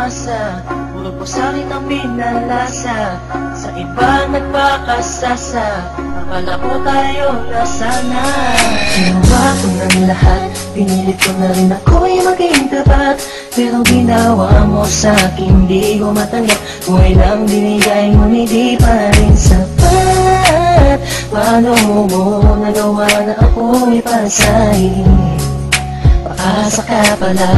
umasa, puro po sa'kin ang pinalasa, sa iba nagpakasasa, akala ko tayo nasana. Ginawa ko ng lahat, pinilit ko na rin ako'y maging tapat, pero ginawa mo sa'kin di ko matanggap. Kung ilang binigay ngunit di pa rin sapat, paano mo nagawa na ako'y pasahin? Paasa ka pala,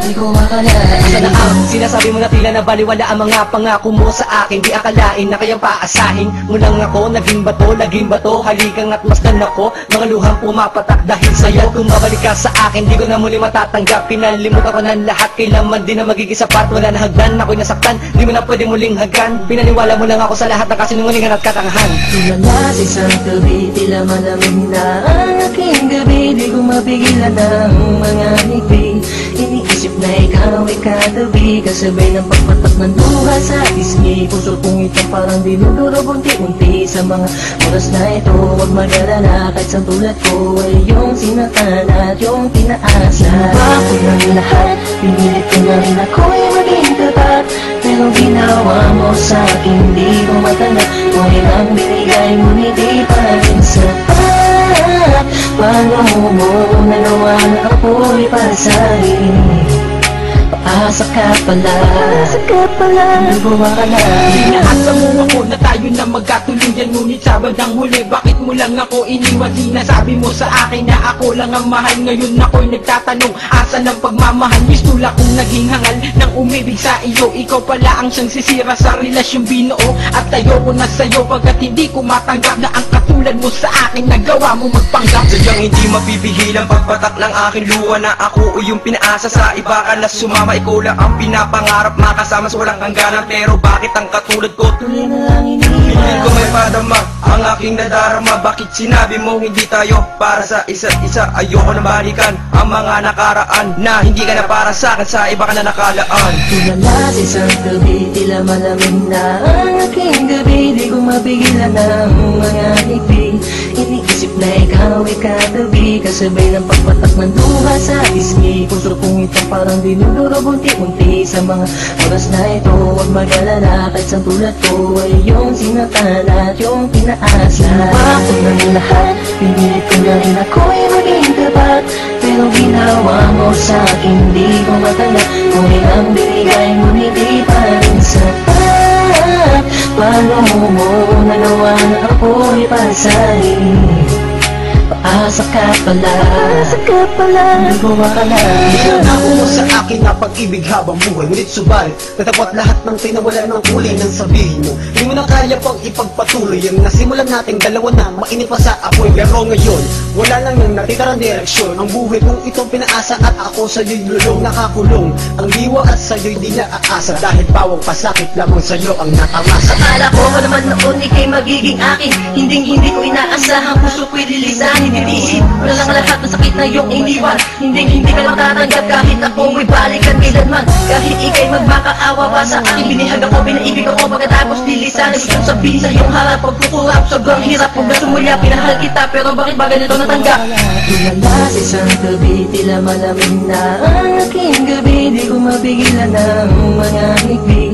di ko akalain. Asa na ang sinasabi mo na tila na baliwala ang mga pangako mo sa akin? Di akalain na kayang paasahin mo lang ako. Naging bato, halikan at masdan ako. Mga luhang pumapatak dahil sa'yo. Kung babalik ka sa akin, di ko na muli matatanggap. Pinalimutan ko ng lahat, kailanman din na magiging sapat. Wala na hagdan, ako'y nasaktan, di mo na pwede muling hagan. Pinaniwala mo lang ako sa lahat ng kasinungalingan at katangahan. Tulala sa isang gabi, tila malamig na ang aking gabi. Di ko mapigilan ng mga ngiti, iniisip na ikaw ay katabi, kasabay ng pagpatak ng luha sa pisngi. Puso kong ito parang dinudurog unti-unti sa mga oras na ito. Huwag mag-alala, kahit sa tulad ko ay yung sinatan at yung pinaasa. Ginawa ko ng lahat, pinilit ko na rin ako'y maging tapat, pero ginawa mo sa'kin di ko matanggap. Kung ilang binigay ngunit di pa rin sapat, paano mo nagawa na ako'y pasahin? Paasa ka pala, nagawa ka na. Inaasa mo ako na tayo na magkatuluyan, ngunit sa bandang huli bakit mo lang ako iniwan? Sinasabi mo sa akin na ako lang ang mahal. Ngayon ako'y nagtatanong, asa ng pagmamahal? Mistula kong naging hangal ng umibig sa iyo. Ikaw pala ang siyang sisira sa relasyong binuo, at ayoko na sa'yo pagkat hindi ko matanggap na ang katulad mo sa akin nagawa mo magpanggap. Sadyang hindi mapipigil ang pagpatak ng aking luha na ako o yung pinaasa sa iba ka na sumama. Ikaw lang ang pinapangarap, makasama sa walang hangganan. Pero bakit ang katulad ko tuloy na lang hindi iniwan? ko may padama ang aking nadarama. Bakit sinabi mo hindi tayo para sa isa't isa? Ayoko na balikan ang mga nakaraan, na hindi ka na para sa akin, sa iba ka na nakalaan. Tulala sa isang gabi, tila malamig na ang aking gabi. Di ko mapigilan ng mga ngiti, iniisip na ikaw ay katabi, kasabay ng pagpatak ng luha sa pisngi. Puso kong ito parang dinudurog unti-unti sa mga oras na ito. Huwag mag-alala, kahit sa tulad ko ay yung sinatan at yung pinaasa. Ginawa ko ng lahat, pinilit ko na rin ako'y maging tapat, pero ginawa mo sa'kin di ko matanggap. Kung ilang binigay ngunit di pa rin sapat, paano mo nagawa na ako'y pasahin? Paasa ka pala, nagawa ka na. Nangako mo sa akin na pag-ibig habang buhay, ngunit subalit natapat lahat ng tinawala ng kulay ng sabihin mo. Hindi mo na kaya pang ipagpatuloy ang nasimulan nating dalawa na mainit pa sa apoy. Pero ngayon, wala lang yung natitirang direksyon. Ang buhay kong itong pinaasa at ako sa'yo'y lulong nakakulong. Ang diwa at sa'yo'y di naaasa, dahil bawang pasakit lamang sa'yo ang natamasa. Akala ko naman noon ika'y magiging akin, hindi ko inaasahan, puso ko'y lilisahin. Hindi wala lang lahat ng sakit na iyong iniwan. Hindi ka matatanggap kahit ako mo'y balikan kailanman. Kahit ika'y magmakaawa pa sa akin, binihag ako, pinaibig ako, pagkatapos lilisan. Gustong sabihin sa iyong harap, pagkukurap, sobrang hirap. Kung gusto mo niya, pinahal kita, pero bakit ba ganito natanggap? Tulala sa isang gabi, tila malamig na ang aking gabi. Di ko mapigilan ng mga ngiti,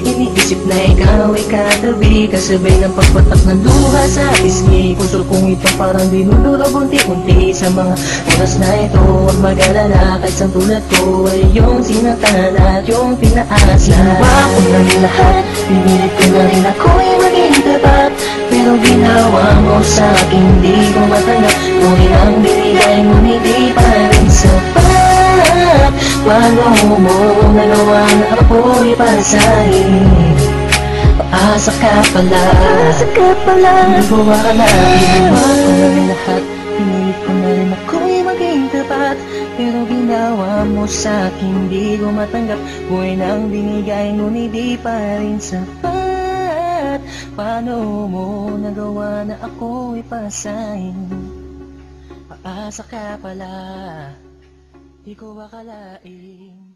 iniisip na ikaw ay katabi, kasabay ng pagpatak ng luha sa pisngi. Puso kong ito parang dinudurog unti-unti sa mga oras na ito. Huwag mag-alala, kahit sa tulad ko ay yung sinatan at yung pinaasa. Ginawa ko ng lahat, pinilit ko na rin ako'y maging tapat, pero ginawa mo sa'kin di ko matanggap. Kung ilang binigay ngunit di pa rin sapat, paano mo nagawa na ako'y pasahin? Paasa ka pala, nagawa ka na. Ginawa ko ng lahat, pinilit ko na rin ako'y maging tapat, pero ginawa mo sa'kin di ko matanggap. Buhay nang binigay ngunit di pa rin sapat, paano mo nagawa na ako'y pasahin? Paasa ka pala, di ko akalain.